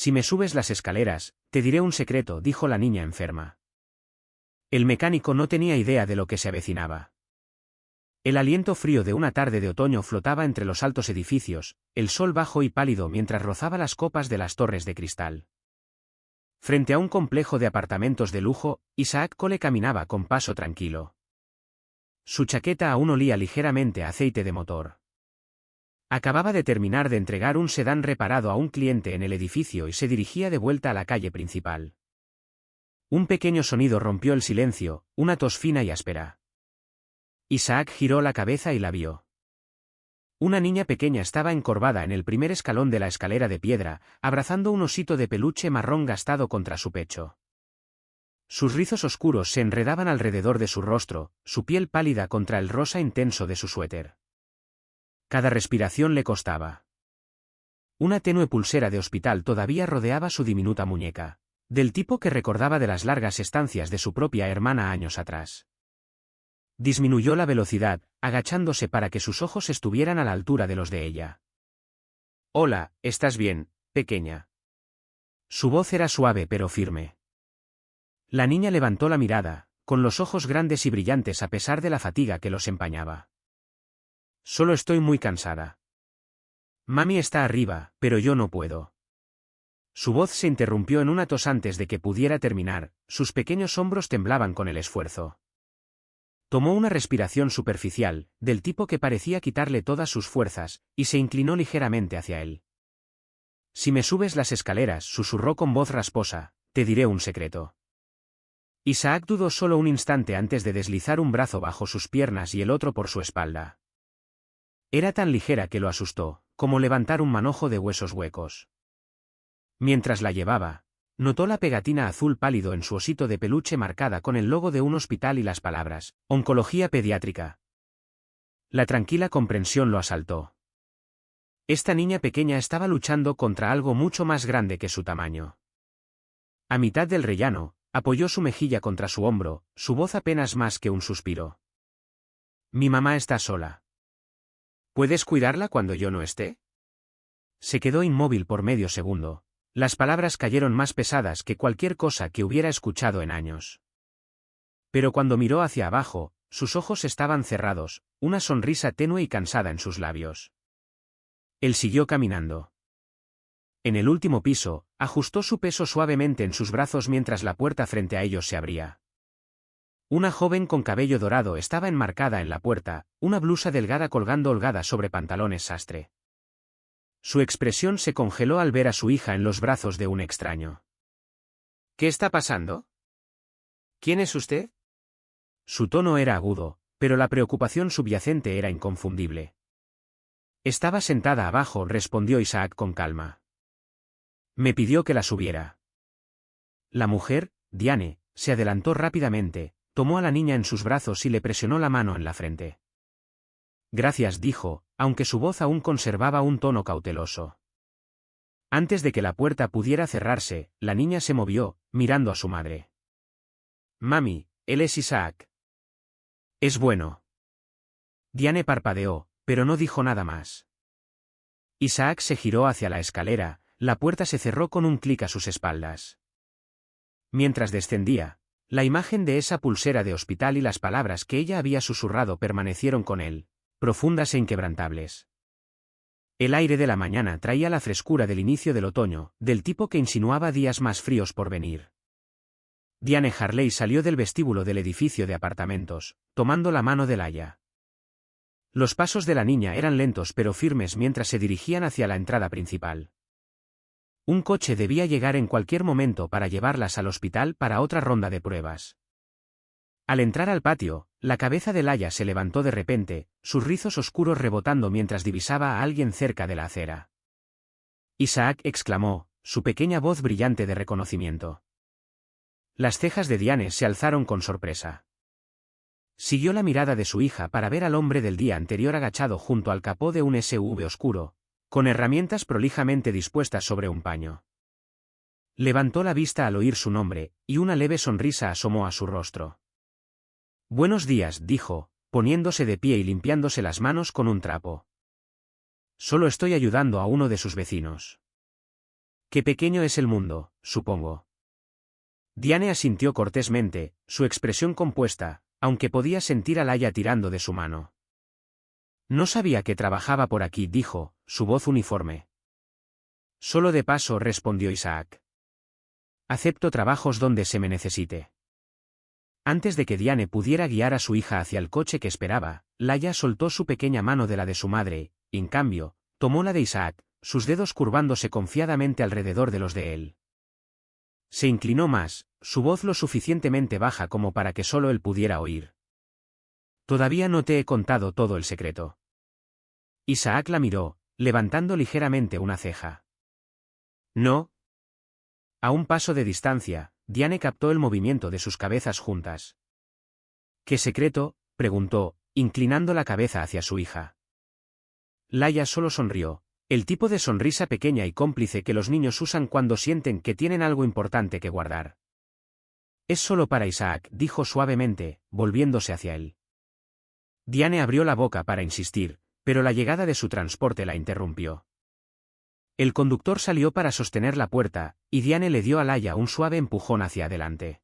Si me subes las escaleras, te diré un secreto, dijo la niña enferma. El mecánico no tenía idea de lo que se avecinaba. El aliento frío de una tarde de otoño flotaba entre los altos edificios, el sol bajo y pálido mientras rozaba las copas de las torres de cristal. Frente a un complejo de apartamentos de lujo, Isaac Cole caminaba con paso tranquilo. Su chaqueta aún olía ligeramente a aceite de motor. Acababa de terminar de entregar un sedán reparado a un cliente en el edificio y se dirigía de vuelta a la calle principal. Un pequeño sonido rompió el silencio, una tos fina y áspera. Isaac giró la cabeza y la vio. Una niña pequeña estaba encorvada en el primer escalón de la escalera de piedra, abrazando un osito de peluche marrón gastado contra su pecho. Sus rizos oscuros se enredaban alrededor de su rostro, su piel pálida contra el rosa intenso de su suéter. Cada respiración le costaba. Una tenue pulsera de hospital todavía rodeaba su diminuta muñeca, del tipo que recordaba de las largas estancias de su propia hermana años atrás. Disminuyó la velocidad, agachándose para que sus ojos estuvieran a la altura de los de ella. «Hola, ¿estás bien, pequeña?» Su voz era suave pero firme. La niña levantó la mirada, con los ojos grandes y brillantes a pesar de la fatiga que los empañaba. «Solo estoy muy cansada. Mami está arriba, pero yo no puedo». Su voz se interrumpió en una tos antes de que pudiera terminar, sus pequeños hombros temblaban con el esfuerzo. Tomó una respiración superficial, del tipo que parecía quitarle todas sus fuerzas, y se inclinó ligeramente hacia él. «Si me subes las escaleras», susurró con voz rasposa, «te diré un secreto». Isaac dudó solo un instante antes de deslizar un brazo bajo sus piernas y el otro por su espalda. Era tan ligera que lo asustó, como levantar un manojo de huesos huecos. Mientras la llevaba, notó la pegatina azul pálido en su osito de peluche marcada con el logo de un hospital y las palabras, «Oncología pediátrica». La tranquila comprensión lo asaltó. Esta niña pequeña estaba luchando contra algo mucho más grande que su tamaño. A mitad del rellano, apoyó su mejilla contra su hombro, su voz apenas más que un suspiro. «Mi mamá está sola. ¿Puedes cuidarla cuando yo no esté?» Se quedó inmóvil por medio segundo. Las palabras cayeron más pesadas que cualquier cosa que hubiera escuchado en años. Pero cuando miró hacia abajo, sus ojos estaban cerrados, una sonrisa tenue y cansada en sus labios. Él siguió caminando. En el último piso, ajustó su peso suavemente en sus brazos mientras la puerta frente a ellos se abría. Una joven con cabello dorado estaba enmarcada en la puerta, una blusa delgada colgando holgada sobre pantalones sastre. Su expresión se congeló al ver a su hija en los brazos de un extraño. «¿Qué está pasando? ¿Quién es usted?» Su tono era agudo, pero la preocupación subyacente era inconfundible. «Estaba sentada abajo», respondió Isaac con calma. «Me pidió que la subiera». La mujer, Diane, se adelantó rápidamente, tomó a la niña en sus brazos y le presionó la mano en la frente. «Gracias», dijo, aunque su voz aún conservaba un tono cauteloso. Antes de que la puerta pudiera cerrarse, la niña se movió, mirando a su madre. «Mami, él es Isaac». «Es bueno». Diane parpadeó, pero no dijo nada más. Isaac se giró hacia la escalera, la puerta se cerró con un clic a sus espaldas. Mientras descendía, la imagen de esa pulsera de hospital y las palabras que ella había susurrado permanecieron con él, profundas e inquebrantables. El aire de la mañana traía la frescura del inicio del otoño, del tipo que insinuaba días más fríos por venir. Diane Harley salió del vestíbulo del edificio de apartamentos, tomando la mano de Laia. Los pasos de la niña eran lentos pero firmes mientras se dirigían hacia la entrada principal. Un coche debía llegar en cualquier momento para llevarlas al hospital para otra ronda de pruebas. Al entrar al patio, la cabeza de Laia se levantó de repente, sus rizos oscuros rebotando mientras divisaba a alguien cerca de la acera. «Isaac», exclamó, su pequeña voz brillante de reconocimiento. Las cejas de Diane se alzaron con sorpresa. Siguió la mirada de su hija para ver al hombre del día anterior agachado junto al capó de un SUV oscuro, con herramientas prolijamente dispuestas sobre un paño. Levantó la vista al oír su nombre, y una leve sonrisa asomó a su rostro. «Buenos días», dijo, poniéndose de pie y limpiándose las manos con un trapo. «Solo estoy ayudando a uno de sus vecinos». Qué pequeño es el mundo, supongo. Diane asintió cortésmente, su expresión compuesta, aunque podía sentir a Laia tirando de su mano. No sabía que trabajaba por aquí, dijo, su voz uniforme. Solo de paso, respondió Isaac. Acepto trabajos donde se me necesite. Antes de que Diane pudiera guiar a su hija hacia el coche que esperaba, Laia soltó su pequeña mano de la de su madre, y en cambio, tomó la de Isaac, sus dedos curvándose confiadamente alrededor de los de él. Se inclinó más, su voz lo suficientemente baja como para que solo él pudiera oír. Todavía no te he contado todo el secreto. Isaac la miró, levantando ligeramente una ceja. No. A un paso de distancia, Diane captó el movimiento de sus cabezas juntas. ¿Qué secreto?, preguntó, inclinando la cabeza hacia su hija. Laia solo sonrió, el tipo de sonrisa pequeña y cómplice que los niños usan cuando sienten que tienen algo importante que guardar. Es solo para Isaac, dijo suavemente, volviéndose hacia él. Diane abrió la boca para insistir, pero la llegada de su transporte la interrumpió. El conductor salió para sostener la puerta, y Diane le dio a Laia un suave empujón hacia adelante.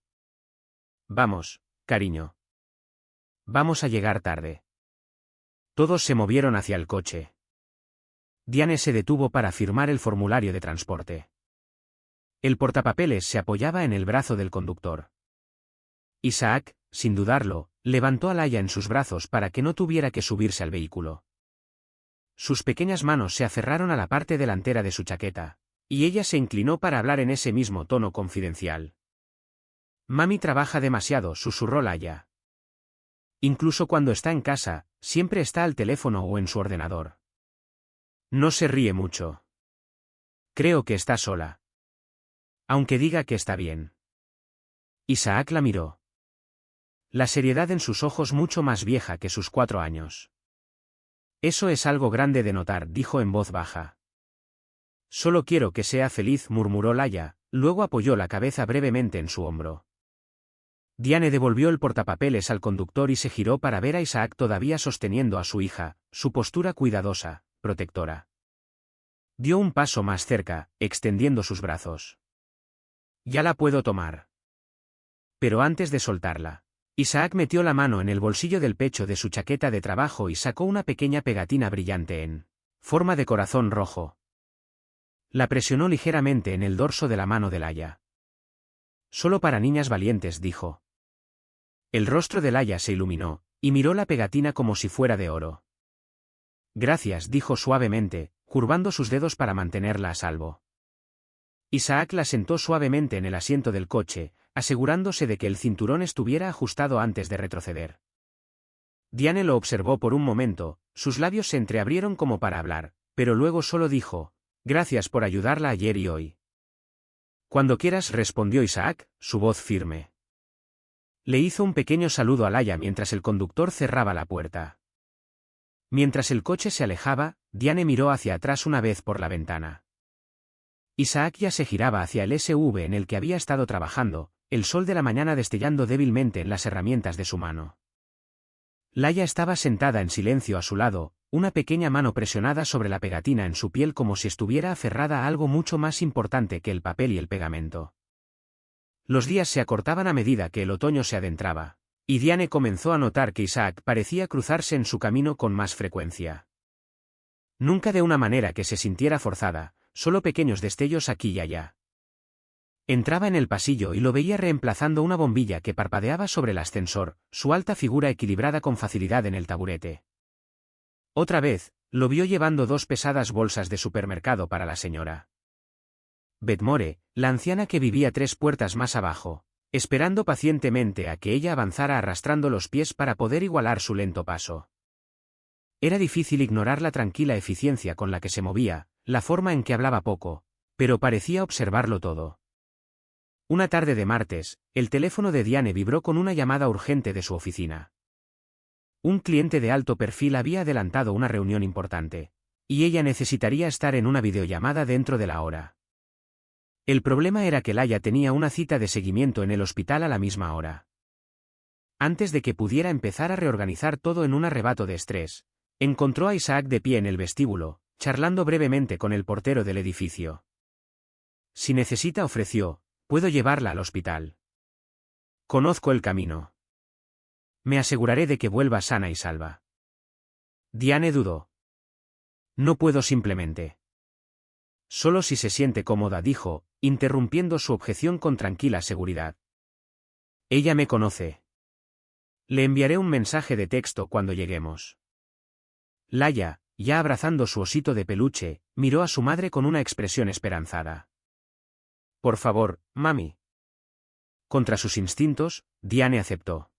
Vamos, cariño. Vamos a llegar tarde. Todos se movieron hacia el coche. Diane se detuvo para firmar el formulario de transporte. El portapapeles se apoyaba en el brazo del conductor. Isaac, sin dudarlo, levantó a Laia en sus brazos para que no tuviera que subirse al vehículo. Sus pequeñas manos se aferraron a la parte delantera de su chaqueta, y ella se inclinó para hablar en ese mismo tono confidencial. Mami trabaja demasiado, susurró Laia. Incluso cuando está en casa, siempre está al teléfono o en su ordenador. No se ríe mucho. Creo que está sola. Aunque diga que está bien. Isaac la miró. La seriedad en sus ojos mucho más vieja que sus 4 años. Eso es algo grande de notar, dijo en voz baja. Solo quiero que sea feliz, murmuró Laia, luego apoyó la cabeza brevemente en su hombro. Diane devolvió el portapapeles al conductor y se giró para ver a Isaac todavía sosteniendo a su hija, su postura cuidadosa, protectora. Dio un paso más cerca, extendiendo sus brazos. Ya la puedo tomar. Pero antes de soltarla, Isaac metió la mano en el bolsillo del pecho de su chaqueta de trabajo y sacó una pequeña pegatina brillante en forma de corazón rojo. La presionó ligeramente en el dorso de la mano de Laia. Solo para niñas valientes, dijo. El rostro de Laia se iluminó, y miró la pegatina como si fuera de oro. Gracias, dijo suavemente, curvando sus dedos para mantenerla a salvo. Isaac la sentó suavemente en el asiento del coche, asegurándose de que el cinturón estuviera ajustado antes de retroceder. Diane lo observó por un momento, sus labios se entreabrieron como para hablar, pero luego solo dijo, gracias por ayudarla ayer y hoy. Cuando quieras, respondió Isaac, su voz firme. Le hizo un pequeño saludo a Laia mientras el conductor cerraba la puerta. Mientras el coche se alejaba, Diane miró hacia atrás una vez por la ventana. Isaac ya se giraba hacia el SUV en el que había estado trabajando, el sol de la mañana destellando débilmente en las herramientas de su mano. Laia estaba sentada en silencio a su lado, una pequeña mano presionada sobre la pegatina en su piel como si estuviera aferrada a algo mucho más importante que el papel y el pegamento. Los días se acortaban a medida que el otoño se adentraba, y Diane comenzó a notar que Isaac parecía cruzarse en su camino con más frecuencia. Nunca de una manera que se sintiera forzada, solo pequeños destellos aquí y allá. Entraba en el pasillo y lo veía reemplazando una bombilla que parpadeaba sobre el ascensor, su alta figura equilibrada con facilidad en el taburete. Otra vez, lo vio llevando 2 pesadas bolsas de supermercado para la señora Bedmore, la anciana que vivía 3 puertas más abajo, esperando pacientemente a que ella avanzara arrastrando los pies para poder igualar su lento paso. Era difícil ignorar la tranquila eficiencia con la que se movía, la forma en que hablaba poco, pero parecía observarlo todo. Una tarde de martes, el teléfono de Diane vibró con una llamada urgente de su oficina. Un cliente de alto perfil había adelantado una reunión importante, y ella necesitaría estar en una videollamada dentro de la hora. El problema era que Laia tenía una cita de seguimiento en el hospital a la misma hora. Antes de que pudiera empezar a reorganizar todo en un arrebato de estrés, encontró a Isaac de pie en el vestíbulo, charlando brevemente con el portero del edificio. Si necesita, ofreció, puedo llevarla al hospital. Conozco el camino. Me aseguraré de que vuelva sana y salva. Diane dudó. No puedo simplemente. Solo si se siente cómoda, dijo, interrumpiendo su objeción con tranquila seguridad. Ella me conoce. Le enviaré un mensaje de texto cuando lleguemos. Laia, ya abrazando su osito de peluche, miró a su madre con una expresión esperanzada. Por favor, mami. Contra sus instintos, Diane aceptó.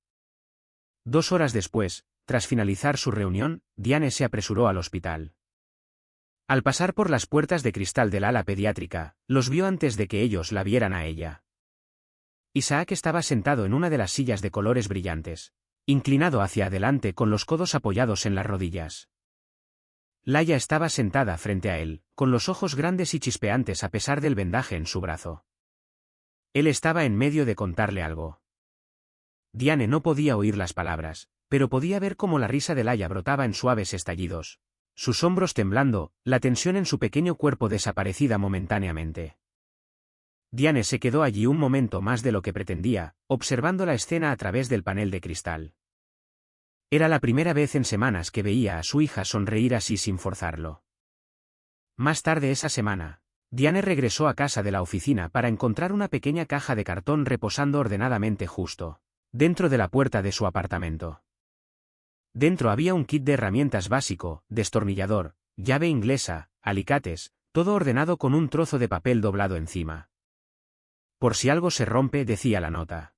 2 horas después, tras finalizar su reunión, Diane se apresuró al hospital. Al pasar por las puertas de cristal del ala pediátrica, los vio antes de que ellos la vieran a ella. Isaac estaba sentado en una de las sillas de colores brillantes, inclinado hacia adelante con los codos apoyados en las rodillas. Laia estaba sentada frente a él, con los ojos grandes y chispeantes a pesar del vendaje en su brazo. Él estaba en medio de contarle algo. Diane no podía oír las palabras, pero podía ver cómo la risa de Laia brotaba en suaves estallidos, sus hombros temblando, la tensión en su pequeño cuerpo desaparecida momentáneamente. Diane se quedó allí un momento más de lo que pretendía, observando la escena a través del panel de cristal. Era la primera vez en semanas que veía a su hija sonreír así sin forzarlo. Más tarde esa semana, Diane regresó a casa de la oficina para encontrar una pequeña caja de cartón reposando ordenadamente justo dentro de la puerta de su apartamento. Dentro había un kit de herramientas básico, destornillador, llave inglesa, alicates, todo ordenado con un trozo de papel doblado encima. Por si algo se rompe, decía la nota.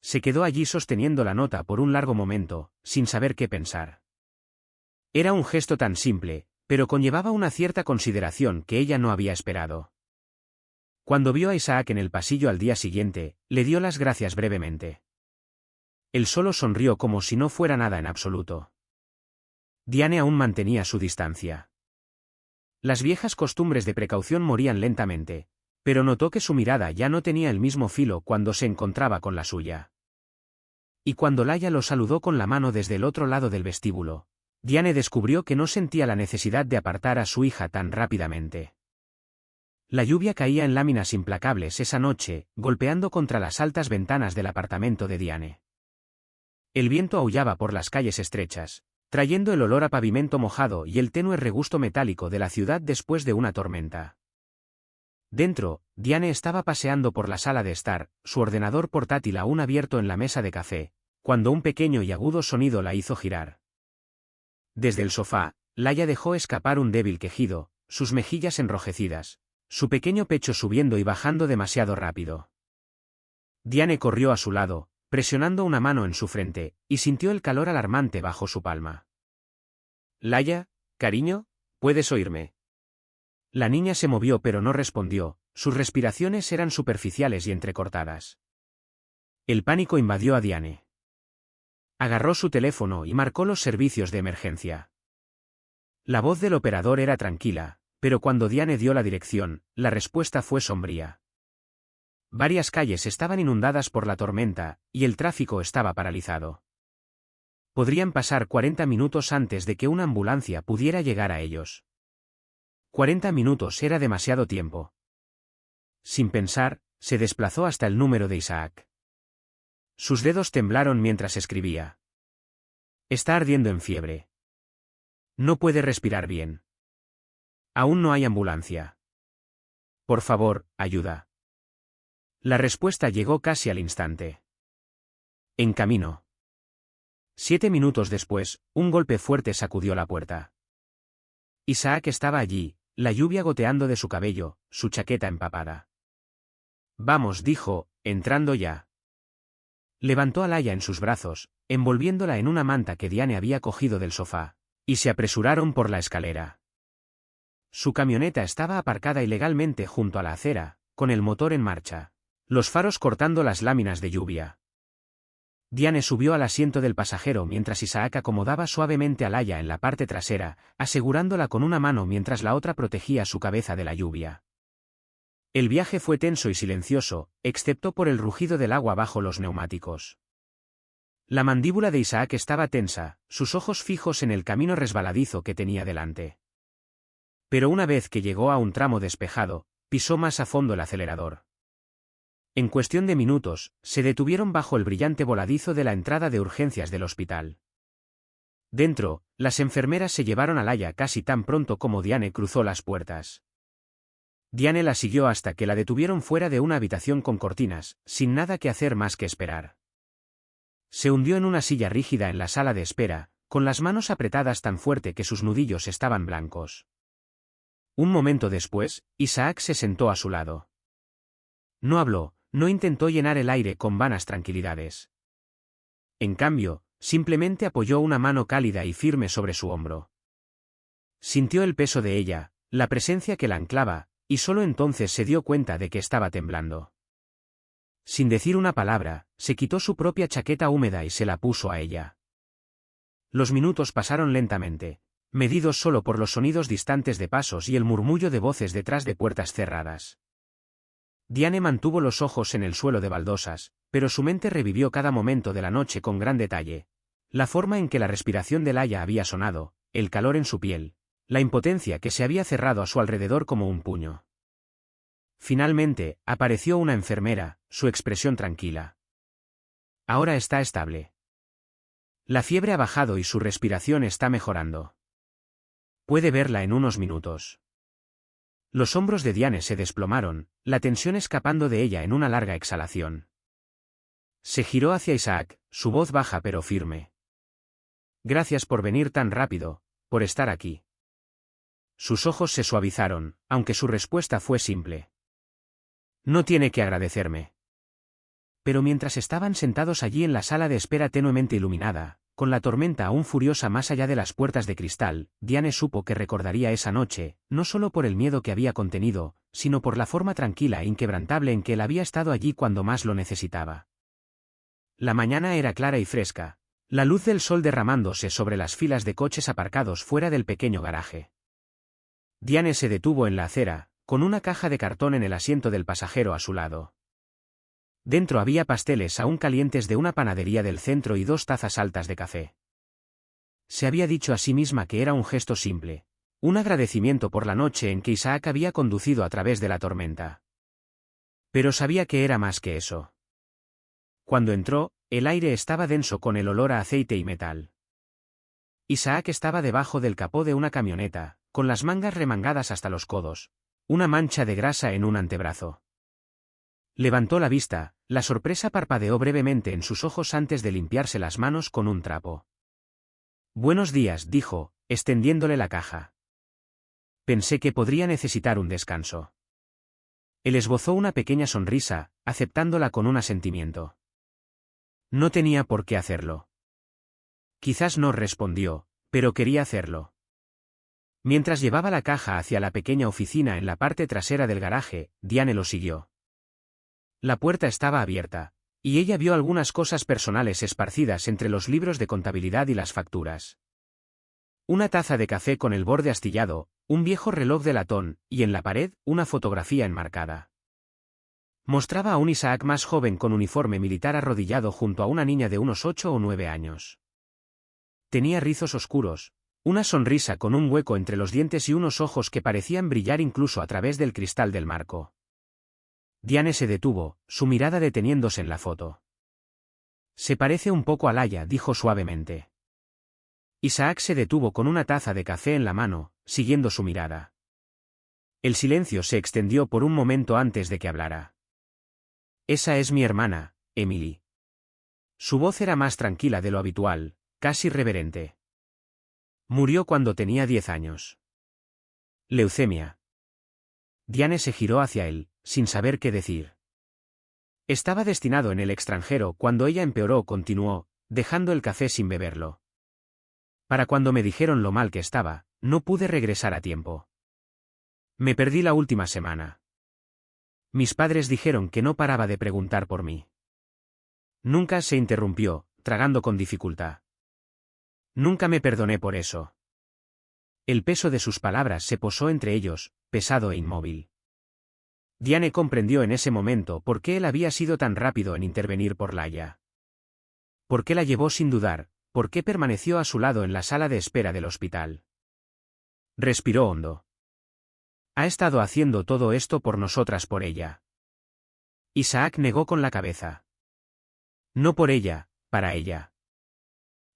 Se quedó allí sosteniendo la nota por un largo momento, sin saber qué pensar. Era un gesto tan simple, pero conllevaba una cierta consideración que ella no había esperado. Cuando vio a Isaac en el pasillo al día siguiente, le dio las gracias brevemente. Él solo sonrió como si no fuera nada en absoluto. Diane aún mantenía su distancia. Las viejas costumbres de precaución morían lentamente, pero notó que su mirada ya no tenía el mismo filo cuando se encontraba con la suya. Y cuando Laia lo saludó con la mano desde el otro lado del vestíbulo, Diane descubrió que no sentía la necesidad de apartar a su hija tan rápidamente. La lluvia caía en láminas implacables esa noche, golpeando contra las altas ventanas del apartamento de Diane. El viento aullaba por las calles estrechas, trayendo el olor a pavimento mojado y el tenue regusto metálico de la ciudad después de una tormenta. Dentro, Diane estaba paseando por la sala de estar, su ordenador portátil aún abierto en la mesa de café, cuando un pequeño y agudo sonido la hizo girar. Desde el sofá, Laia dejó escapar un débil quejido, sus mejillas enrojecidas, su pequeño pecho subiendo y bajando demasiado rápido. Diane corrió a su lado, presionando una mano en su frente, y sintió el calor alarmante bajo su palma. Laia, cariño, ¿puedes oírme? La niña se movió pero no respondió, sus respiraciones eran superficiales y entrecortadas. El pánico invadió a Diane. Agarró su teléfono y marcó los servicios de emergencia. La voz del operador era tranquila, pero cuando Diane dio la dirección, la respuesta fue sombría. Varias calles estaban inundadas por la tormenta, y el tráfico estaba paralizado. Podrían pasar 40 minutos antes de que una ambulancia pudiera llegar a ellos. 40 minutos era demasiado tiempo. Sin pensar, se desplazó hasta el número de Isaac. Sus dedos temblaron mientras escribía. Está ardiendo en fiebre. No puede respirar bien. Aún no hay ambulancia. Por favor, ayuda. La respuesta llegó casi al instante. En camino. 7 minutos después, un golpe fuerte sacudió la puerta. Isaac estaba allí, la lluvia goteando de su cabello, su chaqueta empapada. Vamos, dijo, entrando ya. Levantó a Laia en sus brazos, envolviéndola en una manta que Diane había cogido del sofá, y se apresuraron por la escalera. Su camioneta estaba aparcada ilegalmente junto a la acera, con el motor en marcha, los faros cortando las láminas de lluvia. Diane subió al asiento del pasajero mientras Isaac acomodaba suavemente a Laia en la parte trasera, asegurándola con una mano mientras la otra protegía su cabeza de la lluvia. El viaje fue tenso y silencioso, excepto por el rugido del agua bajo los neumáticos. La mandíbula de Isaac estaba tensa, sus ojos fijos en el camino resbaladizo que tenía delante. Pero una vez que llegó a un tramo despejado, pisó más a fondo el acelerador. En cuestión de minutos, se detuvieron bajo el brillante voladizo de la entrada de urgencias del hospital. Dentro, las enfermeras se llevaron a Laia casi tan pronto como Diane cruzó las puertas. Diane la siguió hasta que la detuvieron fuera de una habitación con cortinas, sin nada que hacer más que esperar. Se hundió en una silla rígida en la sala de espera, con las manos apretadas tan fuerte que sus nudillos estaban blancos. Un momento después, Isaac se sentó a su lado. No habló, no intentó llenar el aire con vanas tranquilidades. En cambio, simplemente apoyó una mano cálida y firme sobre su hombro. Sintió el peso de ella, la presencia que la anclaba, y solo entonces se dio cuenta de que estaba temblando. Sin decir una palabra, se quitó su propia chaqueta húmeda y se la puso a ella. Los minutos pasaron lentamente, medidos solo por los sonidos distantes de pasos y el murmullo de voces detrás de puertas cerradas. Diane mantuvo los ojos en el suelo de baldosas, pero su mente revivió cada momento de la noche con gran detalle. La forma en que la respiración de Laia había sonado, el calor en su piel, la impotencia que se había cerrado a su alrededor como un puño. Finalmente, apareció una enfermera, su expresión tranquila. Ahora está estable. La fiebre ha bajado y su respiración está mejorando. Puede verla en unos minutos. Los hombros de Diane se desplomaron, la tensión escapando de ella en una larga exhalación. Se giró hacia Isaac, su voz baja pero firme. Gracias por venir tan rápido, por estar aquí. Sus ojos se suavizaron, aunque su respuesta fue simple. No tiene que agradecerme. Pero mientras estaban sentados allí en la sala de espera tenuemente iluminada, con la tormenta aún furiosa más allá de las puertas de cristal, Diane supo que recordaría esa noche, no solo por el miedo que había contenido, sino por la forma tranquila e inquebrantable en que él había estado allí cuando más lo necesitaba. La mañana era clara y fresca, la luz del sol derramándose sobre las filas de coches aparcados fuera del pequeño garaje. Diane se detuvo en la acera, con una caja de cartón en el asiento del pasajero a su lado. Dentro había pasteles aún calientes de una panadería del centro y 2 tazas altas de café. Se había dicho a sí misma que era un gesto simple, un agradecimiento por la noche en que Isaac había conducido a través de la tormenta. Pero sabía que era más que eso. Cuando entró, el aire estaba denso con el olor a aceite y metal. Isaac estaba debajo del capó de una camioneta, con las mangas remangadas hasta los codos, una mancha de grasa en un antebrazo. Levantó la vista, la sorpresa parpadeó brevemente en sus ojos antes de limpiarse las manos con un trapo. Buenos días, dijo, extendiéndole la caja. Pensé que podría necesitar un descanso. Él esbozó una pequeña sonrisa, aceptándola con un asentimiento. No tenía por qué hacerlo. Quizás no respondió, pero quería hacerlo. Mientras llevaba la caja hacia la pequeña oficina en la parte trasera del garaje, Diane lo siguió. La puerta estaba abierta, y ella vio algunas cosas personales esparcidas entre los libros de contabilidad y las facturas. Una taza de café con el borde astillado, un viejo reloj de latón, y en la pared, una fotografía enmarcada. Mostraba a un Isaac más joven con uniforme militar arrodillado junto a una niña de unos 8 o 9 años. Tenía rizos oscuros, una sonrisa con un hueco entre los dientes y unos ojos que parecían brillar incluso a través del cristal del marco. Diane se detuvo, su mirada deteniéndose en la foto. Se parece un poco a Laia, dijo suavemente. Isaac se detuvo con una taza de café en la mano, siguiendo su mirada. El silencio se extendió por un momento antes de que hablara. Esa es mi hermana, Emily. Su voz era más tranquila de lo habitual, casi reverente. Murió cuando tenía 10 años. Leucemia. Diane se giró hacia él, sin saber qué decir. Estaba destinado en el extranjero cuando ella empeoró, continuó, dejando el café sin beberlo. Para cuando me dijeron lo mal que estaba, no pude regresar a tiempo. Me perdí la última semana. Mis padres dijeron que no paraba de preguntar por mí. Nunca se interrumpió, tragando con dificultad. Nunca me perdoné por eso. El peso de sus palabras se posó entre ellos, pesado e inmóvil. Diane comprendió en ese momento por qué él había sido tan rápido en intervenir por Laia. Por qué la llevó sin dudar, por qué permaneció a su lado en la sala de espera del hospital. Respiró hondo. Ha estado haciendo todo esto por nosotras, por ella. Isaac negó con la cabeza. No por ella, para ella.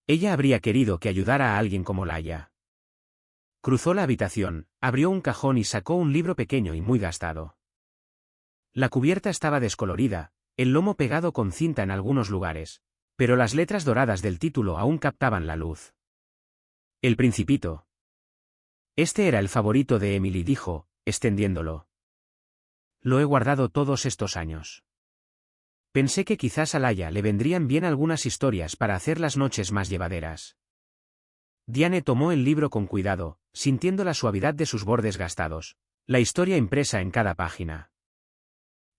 Ella habría querido que ayudara a alguien como Laia. Cruzó la habitación, abrió un cajón y sacó un libro pequeño y muy gastado. La cubierta estaba descolorida, el lomo pegado con cinta en algunos lugares, pero las letras doradas del título aún captaban la luz. El Principito. Este era el favorito de Emily, dijo, extendiéndolo. Lo he guardado todos estos años. Pensé que quizás a Laia le vendrían bien algunas historias para hacer las noches más llevaderas. Diane tomó el libro con cuidado, sintiendo la suavidad de sus bordes gastados, la historia impresa en cada página.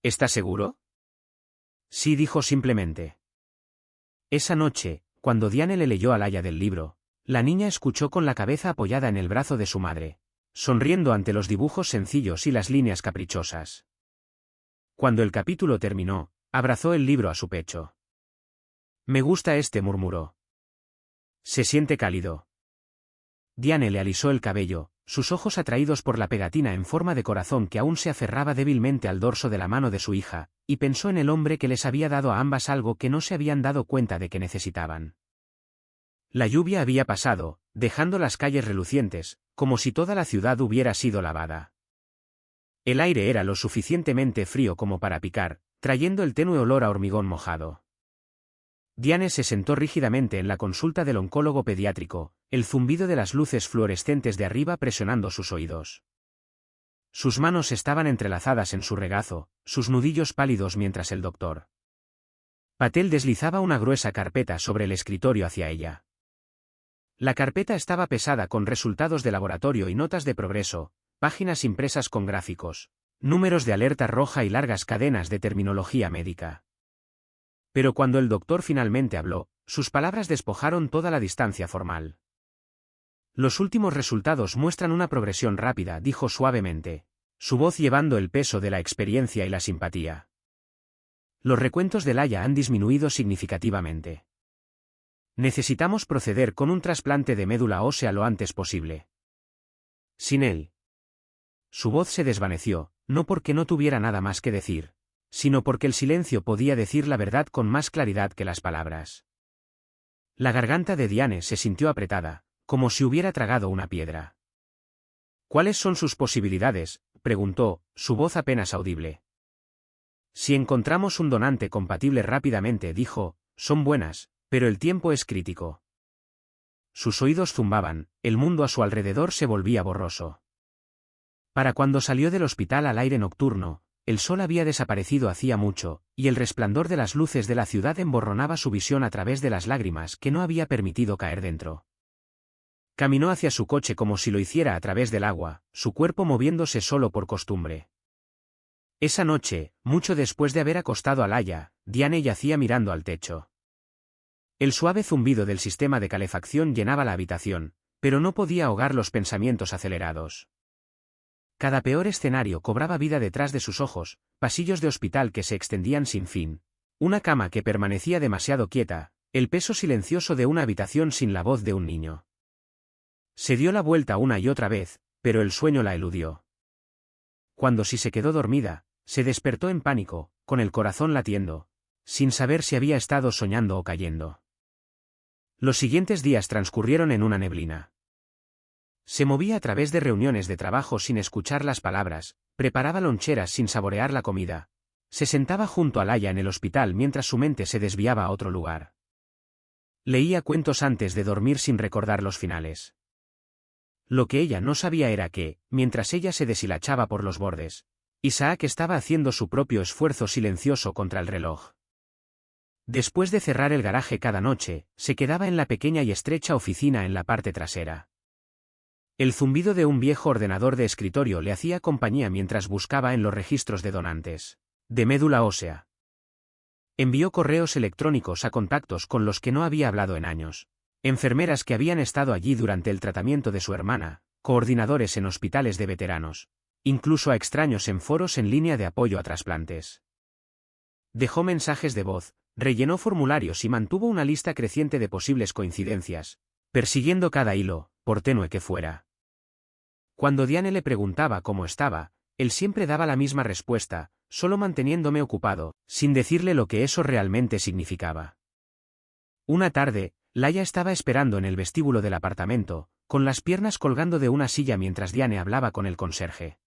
¿Estás seguro? Sí, dijo simplemente. Esa noche, cuando Diane le leyó a Laia del libro, la niña escuchó con la cabeza apoyada en el brazo de su madre, sonriendo ante los dibujos sencillos y las líneas caprichosas. Cuando el capítulo terminó, abrazó el libro a su pecho. Me gusta este, murmuró. Se siente cálido. Diane le alisó el cabello, sus ojos atraídos por la pegatina en forma de corazón que aún se aferraba débilmente al dorso de la mano de su hija, y pensó en el hombre que les había dado a ambas algo que no se habían dado cuenta de que necesitaban. La lluvia había pasado, dejando las calles relucientes, como si toda la ciudad hubiera sido lavada. El aire era lo suficientemente frío como para picar, trayendo el tenue olor a hormigón mojado. Diane se sentó rígidamente en la consulta del oncólogo pediátrico, el zumbido de las luces fluorescentes de arriba presionando sus oídos. Sus manos estaban entrelazadas en su regazo, sus nudillos pálidos mientras el doctor Patel deslizaba una gruesa carpeta sobre el escritorio hacia ella. La carpeta estaba pesada con resultados de laboratorio y notas de progreso, páginas impresas con gráficos, números de alerta roja y largas cadenas de terminología médica. Pero cuando el doctor finalmente habló, sus palabras despojaron toda la distancia formal. Los últimos resultados muestran una progresión rápida, dijo suavemente, su voz llevando el peso de la experiencia y la simpatía. Los recuentos de Laia han disminuido significativamente. Necesitamos proceder con un trasplante de médula ósea lo antes posible. Sin él. Su voz se desvaneció, no porque no tuviera nada más que decir, sino porque el silencio podía decir la verdad con más claridad que las palabras. La garganta de Diane se sintió apretada, como si hubiera tragado una piedra. ¿Cuáles son sus posibilidades?, preguntó, su voz apenas audible. Si encontramos un donante compatible rápidamente, dijo, son buenas, pero el tiempo es crítico. Sus oídos zumbaban, el mundo a su alrededor se volvía borroso. Para cuando salió del hospital al aire nocturno, el sol había desaparecido hacía mucho, y el resplandor de las luces de la ciudad emborronaba su visión a través de las lágrimas que no había permitido caer dentro. Caminó hacia su coche como si lo hiciera a través del agua, su cuerpo moviéndose solo por costumbre. Esa noche, mucho después de haber acostado a Laia, Diane yacía mirando al techo. El suave zumbido del sistema de calefacción llenaba la habitación, pero no podía ahogar los pensamientos acelerados. Cada peor escenario cobraba vida detrás de sus ojos, pasillos de hospital que se extendían sin fin, una cama que permanecía demasiado quieta, el peso silencioso de una habitación sin la voz de un niño. Se dio la vuelta una y otra vez, pero el sueño la eludió. Cuando sí se quedó dormida, se despertó en pánico, con el corazón latiendo, sin saber si había estado soñando o cayendo. Los siguientes días transcurrieron en una neblina. Se movía a través de reuniones de trabajo sin escuchar las palabras, preparaba loncheras sin saborear la comida. Se sentaba junto a Laia en el hospital mientras su mente se desviaba a otro lugar. Leía cuentos antes de dormir sin recordar los finales. Lo que ella no sabía era que, mientras ella se deshilachaba por los bordes, Isaac estaba haciendo su propio esfuerzo silencioso contra el reloj. Después de cerrar el garaje cada noche, se quedaba en la pequeña y estrecha oficina en la parte trasera. El zumbido de un viejo ordenador de escritorio le hacía compañía mientras buscaba en los registros de donantes de médula ósea. Envió correos electrónicos a contactos con los que no había hablado en años, enfermeras que habían estado allí durante el tratamiento de su hermana, coordinadores en hospitales de veteranos, incluso a extraños en foros en línea de apoyo a trasplantes. Dejó mensajes de voz, rellenó formularios y mantuvo una lista creciente de posibles coincidencias, persiguiendo cada hilo, por tenue que fuera. Cuando Diane le preguntaba cómo estaba, él siempre daba la misma respuesta, solo manteniéndome ocupado, sin decirle lo que eso realmente significaba. Una tarde, Laia estaba esperando en el vestíbulo del apartamento, con las piernas colgando de una silla mientras Diane hablaba con el conserje.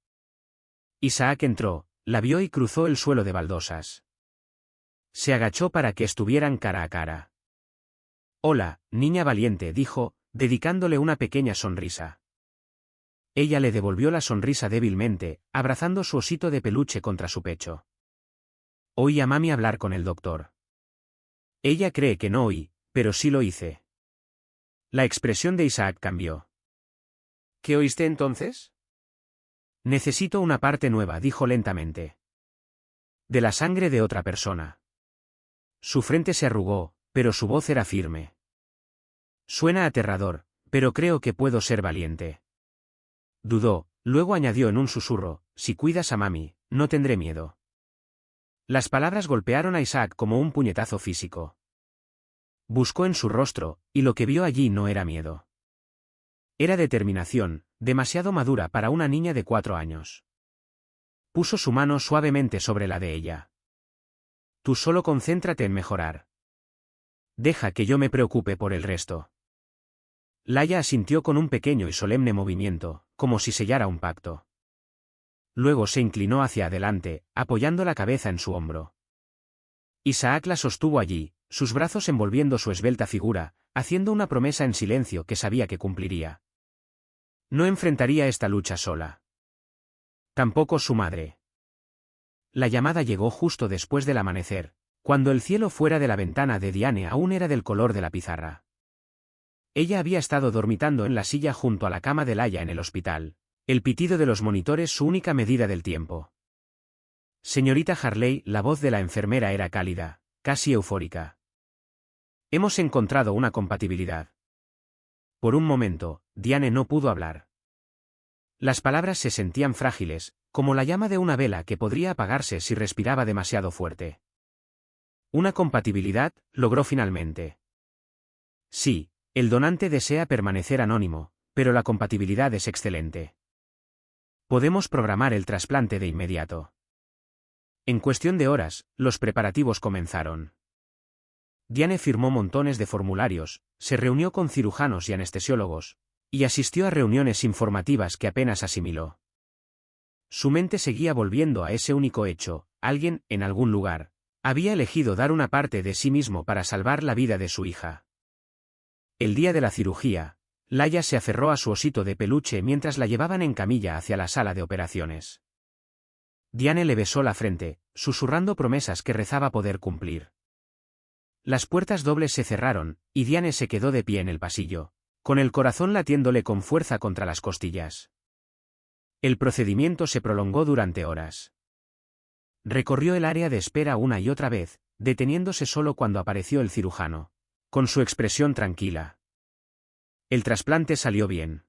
Isaac entró, la vio y cruzó el suelo de baldosas. Se agachó para que estuvieran cara a cara. «Hola, niña valiente», dijo, dedicándole una pequeña sonrisa. Ella le devolvió la sonrisa débilmente, abrazando su osito de peluche contra su pecho. Oí a mami hablar con el doctor. Ella cree que no oí, pero sí lo hice. La expresión de Isaac cambió. ¿Qué oíste entonces? Necesito una parte nueva, dijo lentamente. De la sangre de otra persona. Su frente se arrugó, pero su voz era firme. Suena aterrador, pero creo que puedo ser valiente. Dudó, luego añadió en un susurro, si cuidas a mami, no tendré miedo. Las palabras golpearon a Isaac como un puñetazo físico. Buscó en su rostro, y lo que vio allí no era miedo. Era determinación, demasiado madura para una niña de 4 años. Puso su mano suavemente sobre la de ella. Tú solo concéntrate en mejorar. Deja que yo me preocupe por el resto. Laia asintió con un pequeño y solemne movimiento, como si sellara un pacto. Luego se inclinó hacia adelante, apoyando la cabeza en su hombro. Isaac la sostuvo allí, sus brazos envolviendo su esbelta figura, haciendo una promesa en silencio que sabía que cumpliría. No enfrentaría esta lucha sola. Tampoco su madre. La llamada llegó justo después del amanecer, cuando el cielo fuera de la ventana de Diane aún era del color de la pizarra. Ella había estado dormitando en la silla junto a la cama de Laia en el hospital, el pitido de los monitores su única medida del tiempo. Señorita Harley, la voz de la enfermera era cálida, casi eufórica. Hemos encontrado una compatibilidad. Por un momento, Diane no pudo hablar. Las palabras se sentían frágiles, como la llama de una vela que podría apagarse si respiraba demasiado fuerte. Una compatibilidad, logró finalmente. Sí, el donante desea permanecer anónimo, pero la compatibilidad es excelente. Podemos programar el trasplante de inmediato. En cuestión de horas, los preparativos comenzaron. Diane firmó montones de formularios, se reunió con cirujanos y anestesiólogos, y asistió a reuniones informativas que apenas asimiló. Su mente seguía volviendo a ese único hecho: alguien, en algún lugar, había elegido dar una parte de sí mismo para salvar la vida de su hija. El día de la cirugía, Laia se aferró a su osito de peluche mientras la llevaban en camilla hacia la sala de operaciones. Diane le besó la frente, susurrando promesas que rezaba poder cumplir. Las puertas dobles se cerraron, y Diane se quedó de pie en el pasillo, con el corazón latiéndole con fuerza contra las costillas. El procedimiento se prolongó durante horas. Recorrió el área de espera una y otra vez, deteniéndose solo cuando apareció el cirujano, con su expresión tranquila. El trasplante salió bien.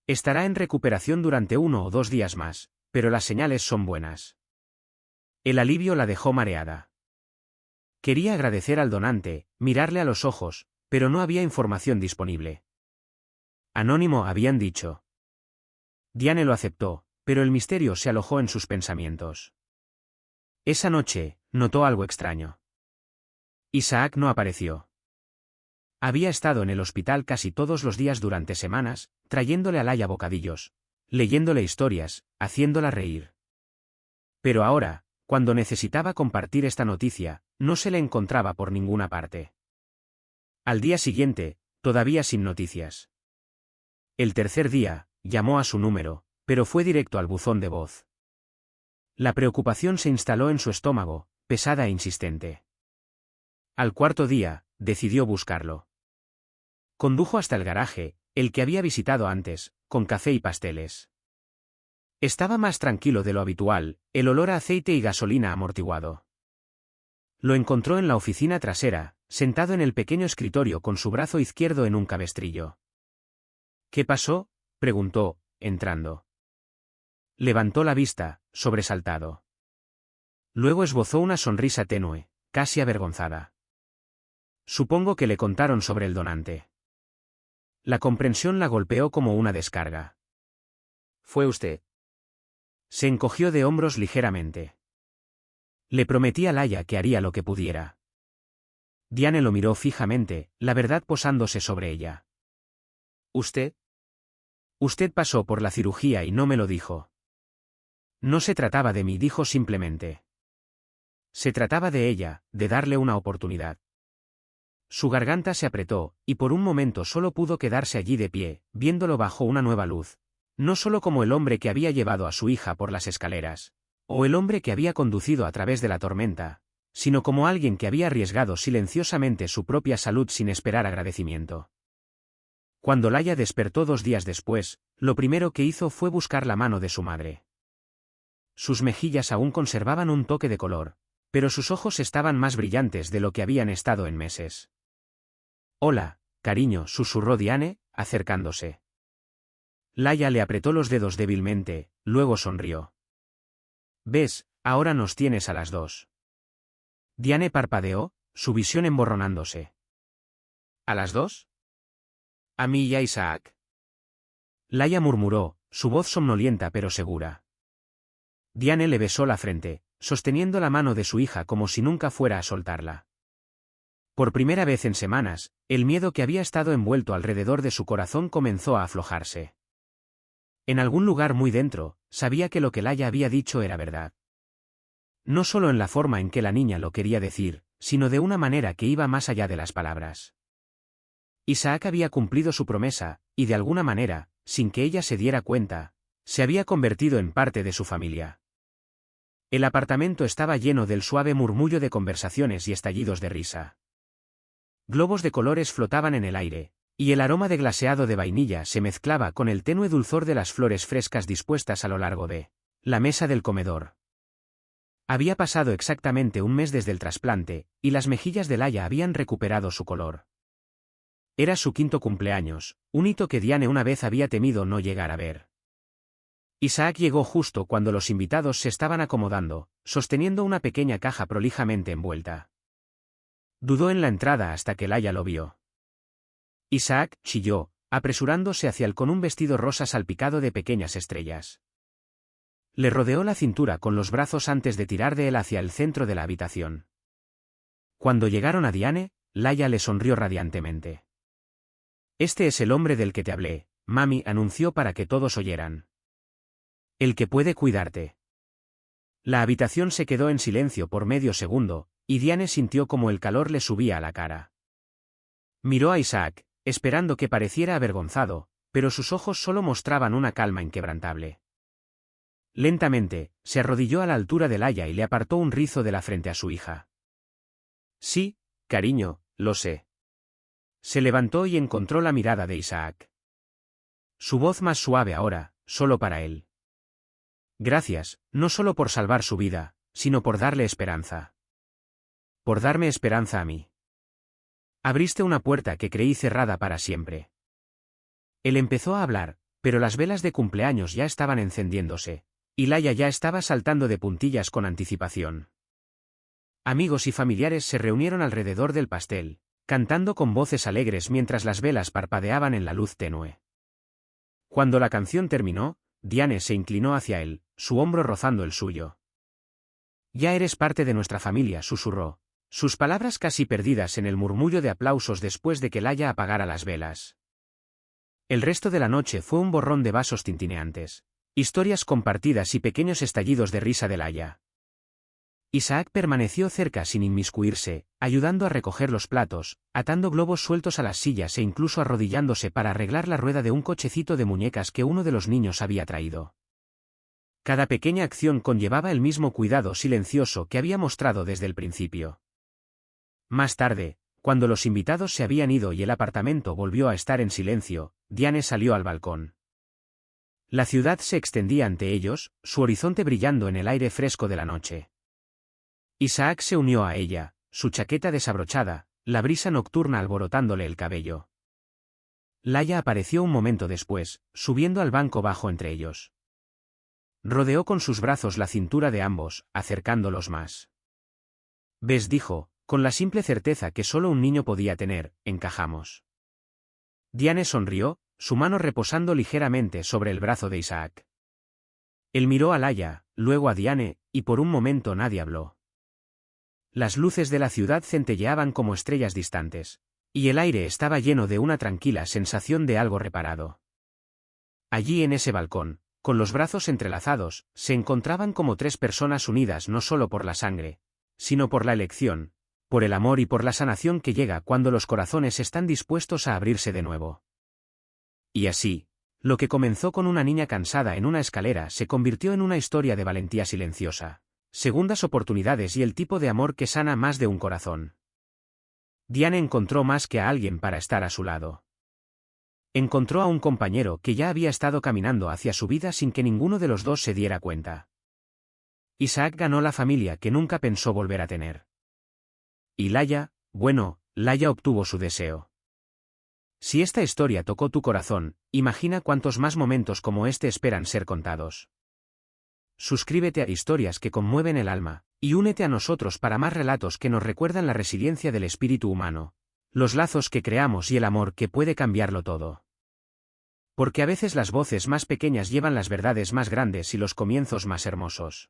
Estará en recuperación durante 1 o 2 días más, pero las señales son buenas. El alivio la dejó mareada. Quería agradecer al donante, mirarle a los ojos, pero no había información disponible. Anónimo, habían dicho. Diane lo aceptó, pero el misterio se alojó en sus pensamientos. Esa noche, notó algo extraño. Isaac no apareció. Había estado en el hospital casi todos los días durante semanas, trayéndole a Laia bocadillos, leyéndole historias, haciéndola reír. Pero ahora, cuando necesitaba compartir esta noticia, no se le encontraba por ninguna parte. Al día siguiente, todavía sin noticias. El tercer día, llamó a su número, pero fue directo al buzón de voz. La preocupación se instaló en su estómago, pesada e insistente. Al cuarto día, decidió buscarlo. Condujo hasta el garaje, el que había visitado antes, con café y pasteles. Estaba más tranquilo de lo habitual, el olor a aceite y gasolina amortiguado. Lo encontró en la oficina trasera, sentado en el pequeño escritorio con su brazo izquierdo en un cabestrillo. ¿Qué pasó?, preguntó, entrando. Levantó la vista, sobresaltado. Luego esbozó una sonrisa tenue, casi avergonzada. Supongo que le contaron sobre el donante. La comprensión la golpeó como una descarga. Fue usted. Se encogió de hombros ligeramente. Le prometí a Laia que haría lo que pudiera. Diane lo miró fijamente, la verdad posándose sobre ella. ¿Usted? Usted pasó por la cirugía y no me lo dijo. No se trataba de mí, dijo simplemente. Se trataba de ella, de darle una oportunidad. Su garganta se apretó, y por un momento solo pudo quedarse allí de pie, viéndolo bajo una nueva luz. No solo como el hombre que había llevado a su hija por las escaleras, o el hombre que había conducido a través de la tormenta, sino como alguien que había arriesgado silenciosamente su propia salud sin esperar agradecimiento. Cuando Laia despertó 2 días después, lo primero que hizo fue buscar la mano de su madre. Sus mejillas aún conservaban un toque de color, pero sus ojos estaban más brillantes de lo que habían estado en meses. «Hola, cariño», susurró Diane, acercándose. Laia le apretó los dedos débilmente, luego sonrió. «¿Ves? Ahora nos tienes a las dos». Diane parpadeó, su visión emborronándose. ¿A las 2? A mí y a Isaac. Laia murmuró, su voz somnolienta pero segura. Diane le besó la frente, sosteniendo la mano de su hija como si nunca fuera a soltarla. Por primera vez en semanas, el miedo que había estado envuelto alrededor de su corazón comenzó a aflojarse. En algún lugar muy dentro, sabía que lo que Laia había dicho era verdad. No solo en la forma en que la niña lo quería decir, sino de una manera que iba más allá de las palabras. Isaac había cumplido su promesa, y de alguna manera, sin que ella se diera cuenta, se había convertido en parte de su familia. El apartamento estaba lleno del suave murmullo de conversaciones y estallidos de risa. Globos de colores flotaban en el aire, y el aroma de glaseado de vainilla se mezclaba con el tenue dulzor de las flores frescas dispuestas a lo largo de la mesa del comedor. Había pasado exactamente un mes desde el trasplante, y las mejillas de Laia habían recuperado su color. Era su 5º cumpleaños, un hito que Diane una vez había temido no llegar a ver. Isaac llegó justo cuando los invitados se estaban acomodando, sosteniendo una pequeña caja prolijamente envuelta. Dudó en la entrada hasta que Laia lo vio. Isaac chilló, apresurándose hacia él con un vestido rosa salpicado de pequeñas estrellas. Le rodeó la cintura con los brazos antes de tirar de él hacia el centro de la habitación. Cuando llegaron a Diane, Laia le sonrió radiantemente. «Este es el hombre del que te hablé», mami anunció para que todos oyeran. «El que puede cuidarte». La habitación se quedó en silencio por medio segundo, y Diane sintió como el calor le subía a la cara. Miró a Isaac, esperando que pareciera avergonzado, pero sus ojos solo mostraban una calma inquebrantable. Lentamente, se arrodilló a la altura de Laia y le apartó un rizo de la frente a su hija. «Sí, cariño, lo sé». Se levantó y encontró la mirada de Isaac. Su voz más suave ahora, solo para él. «Gracias, no solo por salvar su vida, sino por darle esperanza. Por darme esperanza a mí. Abriste una puerta que creí cerrada para siempre». Él empezó a hablar, pero las velas de cumpleaños ya estaban encendiéndose, y Laia ya estaba saltando de puntillas con anticipación. Amigos y familiares se reunieron alrededor del pastel, cantando con voces alegres mientras las velas parpadeaban en la luz tenue. Cuando la canción terminó, Diane se inclinó hacia él, su hombro rozando el suyo. «Ya eres parte de nuestra familia», susurró, sus palabras casi perdidas en el murmullo de aplausos después de que Laia apagara las velas. El resto de la noche fue un borrón de vasos tintineantes, historias compartidas y pequeños estallidos de risa de Laia. Isaac permaneció cerca sin inmiscuirse, ayudando a recoger los platos, atando globos sueltos a las sillas e incluso arrodillándose para arreglar la rueda de un cochecito de muñecas que uno de los niños había traído. Cada pequeña acción conllevaba el mismo cuidado silencioso que había mostrado desde el principio. Más tarde, cuando los invitados se habían ido y el apartamento volvió a estar en silencio, Diane salió al balcón. La ciudad se extendía ante ellos, su horizonte brillando en el aire fresco de la noche. Isaac se unió a ella, su chaqueta desabrochada, la brisa nocturna alborotándole el cabello. Laia apareció un momento después, subiendo al banco bajo entre ellos. Rodeó con sus brazos la cintura de ambos, acercándolos más. «¿Ves?», dijo, con la simple certeza que solo un niño podía tener, «encajamos». Diane sonrió, su mano reposando ligeramente sobre el brazo de Isaac. Él miró a Laia, luego a Diane, y por un momento nadie habló. Las luces de la ciudad centelleaban como estrellas distantes, y el aire estaba lleno de una tranquila sensación de algo reparado. Allí en ese balcón, con los brazos entrelazados, se encontraban como tres personas unidas no solo por la sangre, sino por la elección, por el amor y por la sanación que llega cuando los corazones están dispuestos a abrirse de nuevo. Y así, lo que comenzó con una niña cansada en una escalera se convirtió en una historia de valentía silenciosa, segundas oportunidades y el tipo de amor que sana más de un corazón. Diane encontró más que a alguien para estar a su lado. Encontró a un compañero que ya había estado caminando hacia su vida sin que ninguno de los dos se diera cuenta. Isaac ganó la familia que nunca pensó volver a tener. Y Laia, bueno, Laia obtuvo su deseo. Si esta historia tocó tu corazón, imagina cuántos más momentos como este esperan ser contados. Suscríbete a Historias que conmueven el alma, y únete a nosotros para más relatos que nos recuerdan la resiliencia del espíritu humano, los lazos que creamos y el amor que puede cambiarlo todo. Porque a veces las voces más pequeñas llevan las verdades más grandes y los comienzos más hermosos.